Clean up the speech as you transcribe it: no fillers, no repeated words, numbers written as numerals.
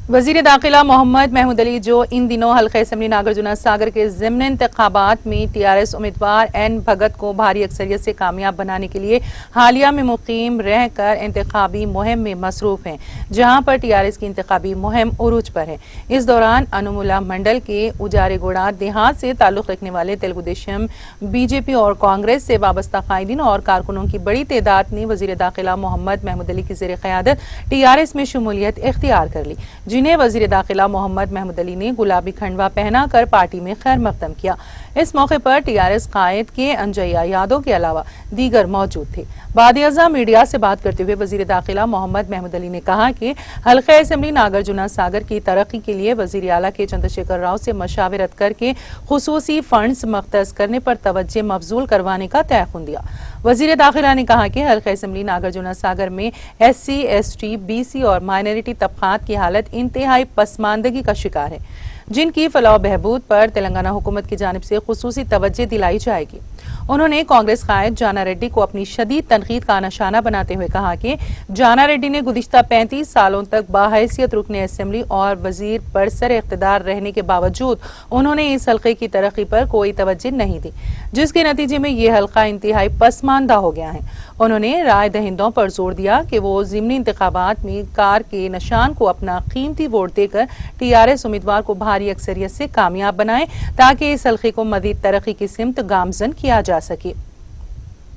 वज़ीर दाखिला मोहम्मद महमूद अली जो इन दिनों हल्का असम्बली नागार्जुन सागर के ज़िमनी इंतखाबात में टीआरएस उम्मीदवार एन भगत को भारी अक्सरियत से कामयाब बनाने के लिए हालिया में मुकीम रह कर इंतखाबी मुहिम में मसरूफ़ हैं, जहां पर टीआरएस की इंतखाबी मुहिम उरूज पर है। इस दौरान अनुमुला मंडल के उजारेगोड़ा देहात से ताल्लुक़ रखने वाले तेलुगु देशम, बीजेपी और कांग्रेस से वाबस्ता कायदीन और कारकुनों की बड़ी तादाद ने वज़ीर दाखिला मोहम्मद महमूद अली की ज़ेर क़यादत टीआरएस में शमूलियत इख्तियार कर ली, जिन्हें वज़ीर दाखिला मोहम्मद महमूद अली ने गुलाबी खंडवा पहना कर पार्टी में खैर मकदम किया। इस मौके पर टीआरएस कायद के अंजया यादव के अलावा दीगर मौजूद थे। बाद-ए-अज़ा मीडिया से बात करते हुए वज़ीर दाखिला मोहम्मद महमूद अली ने कहा कि हल्का असम्बली नागार्जुन सागर की तरक्की के लिए वज़ीर आला के चंद्रशेखर राव से मशावरत करके खुसूसी फंड्स मख्तस करने पर तवज्जो मबजूल करवाने का तयक़ुन दिया। वज़ीर दाखिला ने कहा कि हल्का असम्बली नागार्जुन सागर में SC, ST, BC और माइनॉरिटी तबक़ात की हालत इंतहाई पसमानदगी का शिकार है, जिनकी फलाह बहबूद पर तेलंगाना हुकूमत की जानिब से खुसूसी तवज्जो दिलाई जाएगी। उन्होंने कांग्रेस कायद जाना रेड्डी को अपनी शदीद तनकीद का निशाना बनाते हुए कहा कि जाना रेड्डी ने गुज़िश्ता 35 सालों तक बाहैसियत रुकने असम्बली और वजीर पर सर इख्तिदार रहने के बावजूद उन्होंने इस हल्के की तरक्की पर कोई तवज्जो नहीं दी, जिसके नतीजे में ये हल्का इंतहाई पसमानदा हो गया है। उन्होंने राय दहिंदों पर जोर दिया कि वो ज़िमनी इंतखाबात में कार के निशान को अपना कीमती वोट देकर टीआरएस उम्मीदवार को भारी अक्सरियत से कामयाब बनाएं, ताकि इस हल्के को मज़ीद तरक्की की सिमत गामज़न किया जा सके।